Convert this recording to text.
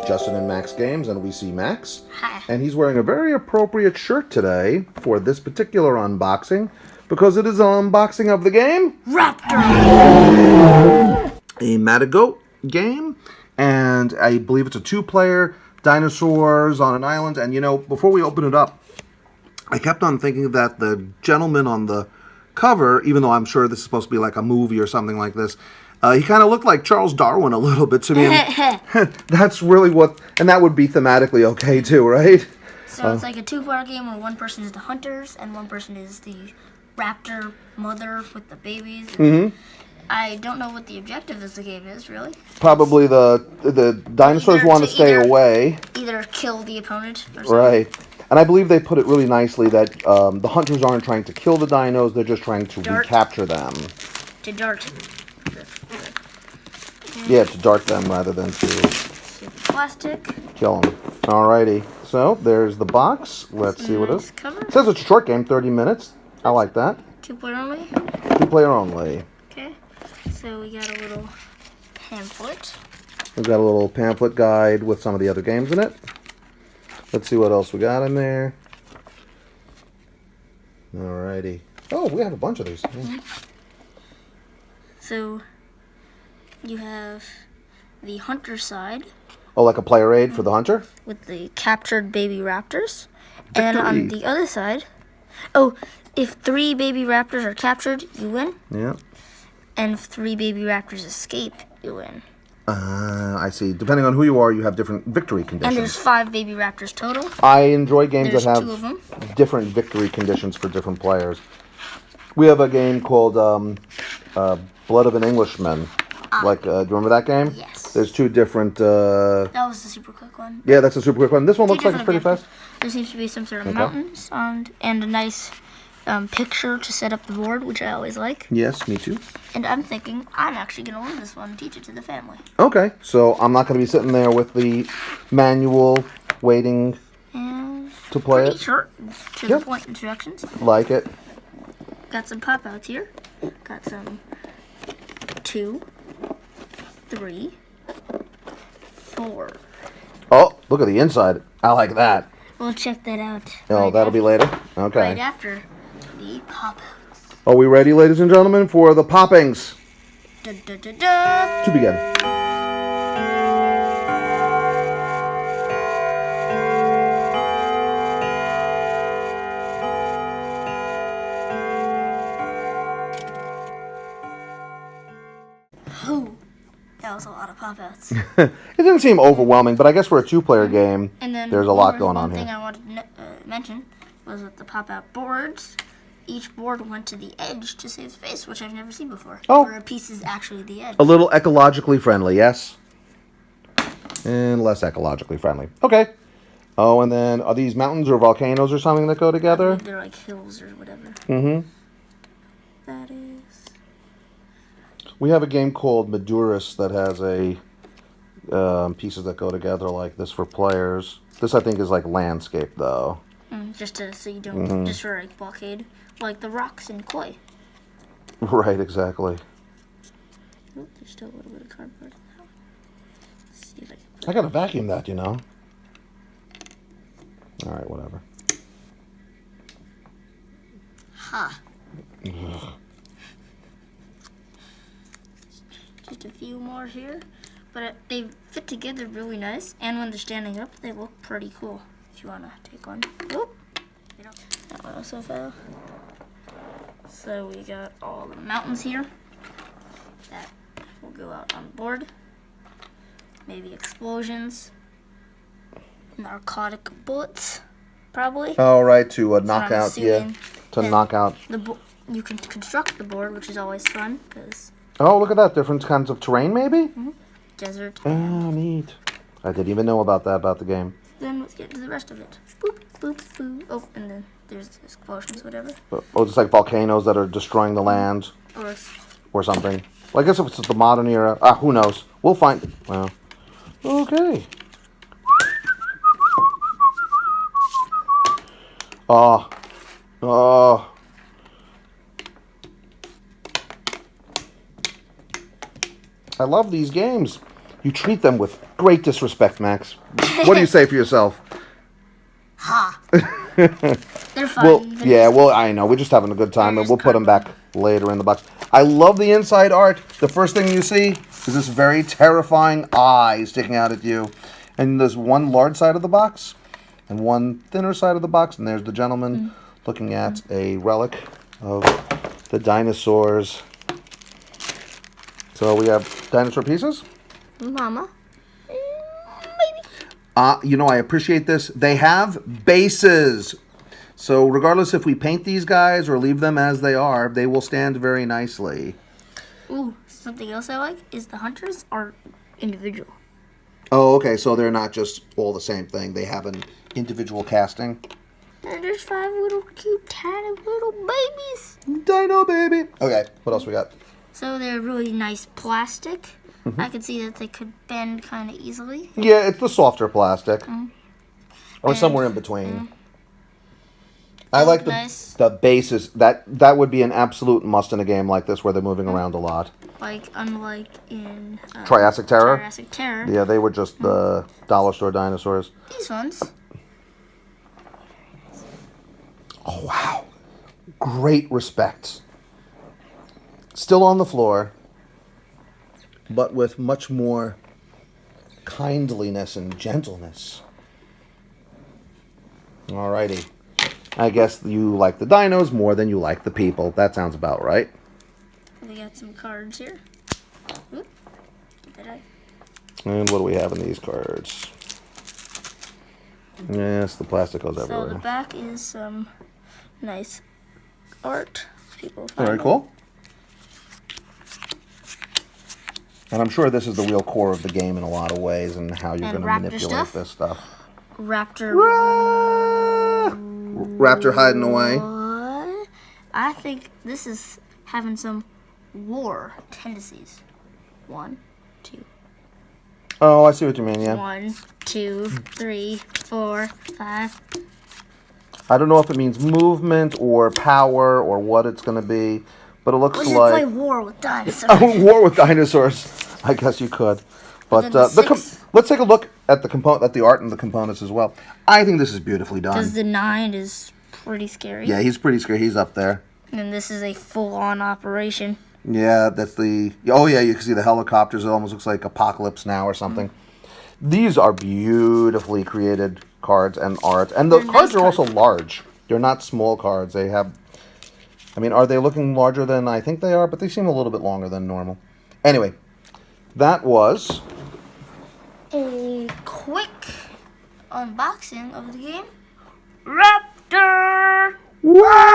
Justin and Max Games, and we see Max. Hi. And he's wearing a very appropriate shirt today for this particular unboxing, because it is an unboxing of the game Raptor! A Matagoat game, and I believe it's a 2-player, dinosaurs on an island. And you know, before we open it up, I kept on thinking that the gentleman on the cover, even though I'm sure this is supposed to be like a movie or something like this, he kind of looked like Charles Darwin a little bit to me. That's really what, and that would be thematically okay too, right? So it's like a 2-player game where one person is the hunters and one person is the raptor mother with the babies. I don't know what the objective of the game is, really. Probably the dinosaurs want to stay away. Either kill the opponent or something. Right. And I believe they put it really nicely that the hunters aren't trying to kill the dinos, they're just trying to recapture them. To dart. Yeah, to dart them rather than to plastic. Kill them. Alrighty. So, there's the box. Let's see what it is. Cover. It says it's a short game, 30 minutes. I like that. 2-player only? 2-player only. Okay. So we got a little pamphlet. We've got a little pamphlet guide with some of the other games in it. Let's see what else we got in there. Alrighty. Oh, we have a bunch of these. So, you have the hunter side. Oh, like a player aid for the hunter? With the captured baby raptors. Victory. And on the other side, oh, if 3 baby raptors are captured, you win. Yeah. And if 3 baby raptors escape, you win. I see. Depending on who you are, you have different victory conditions. And there's 5 baby raptors total. I enjoy games There's that 2 of them. have different victory conditions for different players. We have a game called Blood of an Englishman. Do you remember that game? Yes. There's 2 different... That was the super quick one. Yeah, that's a super quick one. This one looks like it's pretty objectives. fast. There seems to be some sort of mountains and a nice picture to set up the board, which I always like. Yes, me too. And I'm thinking I'm actually going to learn this one and teach it to the family. Okay, so I'm not going to be sitting there with the manual waiting And to play pretty it. short to the point instructions. Like it. Got some pop-outs here. Got some 2, 3, 4. Oh, look at the inside. I like that. We'll check that out. Oh, that'll be later? Okay. Right after the pop-outs. Are we ready, ladies and gentlemen, for the poppings? Da, da, da, da. To begin. Oh, that was a lot of pop-outs. It didn't seem overwhelming, but I guess for a 2-player game, And then there's a lot going on One here. thing I wanted to mention was that the pop-out boards, each board went to the edge to save space, which I've never seen before. Oh. Where a piece is actually the edge. A little ecologically friendly, yes? And less ecologically friendly. Okay. Oh, and then are these mountains or volcanoes or something that go together? They're like hills or whatever. Mm-hmm. That is... We have a game called Maduris that has pieces that go together like this for players. This, I think, is like landscape, though. Just so you don't destroy like blockade, like the rocks in Koi. Right, exactly. Oh, there's still a little bit of cardboard in that one. Let's see if I can put I gotta vacuum that, you know. All right, whatever. Ha. Just a few more here, but they fit together really nice, and when they're standing up, they look pretty cool. If you wanna take one. Oop. That one also fell. So we got all the mountains here. That will go out on the board. Maybe explosions. Narcotic bullets, probably. All right, to knock I'm out, assuming. to And knock out. You can construct the board, which is always fun, because Oh, look at that, different kinds of terrain, maybe? desert. Oh, neat. I didn't even know about that, about the game. Then let's get to the rest of it. Boop, boop, boop. Oh, and then there's explosions, whatever. Oh, it's like volcanoes that are destroying the land Or or something. Well, I guess if it's the modern era, who knows? We'll find. Well, okay. Oh. I love these games. You treat them with great disrespect, Max. What do you say for yourself? Ha! They're fun. Well, but yeah, well, I know. We're just having a good time, They're and we'll just put them back later in the box. I love the inside art. The first thing you see is this very terrifying eye sticking out at you. And there's one large side of the box and one thinner side of the box, and there's the gentleman looking at a relic of the dinosaurs. So we have dinosaur pieces. Mama. You know, I appreciate this. They have bases. So regardless if we paint these guys or leave them as they are, they will stand very nicely. Ooh, something else I like is the hunters are individual. Oh, okay. So they're not just all the same thing. They have an individual casting. And there's 5 little cute, tiny little babies. Dino baby. Okay, what else we got? So they're really nice plastic. I could see that they could bend kind of easily. Yeah, it's the softer plastic. Or somewhere in between. I like nice. the bases. That would be an absolute must in a game like this where they're moving around a lot. Like, unlike in Triassic Terror? Triassic Terror. Yeah, they were just the dollar store dinosaurs. These ones. Oh, wow. Great respect. Still on the floor, but with much more kindliness and gentleness. Alrighty. I guess you like the dinos more than you like the people. That sounds about right. We got some cards here. Oop. Did I? And what do we have in these cards? Yes, the plastic goes So everywhere. the back is some nice art. People Very cool. And I'm sure this is the real core of the game in a lot of ways and how you're going to Raptor manipulate stuff? this stuff. Raptor. Raptor hiding away. What? I think this is having some war tendencies. 1, 2. Oh, I see what you mean, yeah. 1, 2, 3, 4, 5. I don't know if it means movement or power or what it's going to be, but it looks We should like... play war with dinosaurs. Oh, war with dinosaurs. I guess you could. But then the 6. let's take a look at the art and the components as well. I think this is beautifully done. Because the 9 is pretty scary. Yeah, he's pretty scary. He's up there. And this is a full-on operation. Yeah, that's the... Oh, yeah, you can see the helicopters. It almost looks like Apocalypse Now or something. These are beautifully created cards and art. And the They're cards nice are also large. They're not small cards. They have... I mean, are they looking larger than I think they are? But they seem a little bit longer than normal. Anyway, that was... a quick unboxing of the game Raptor! Wow!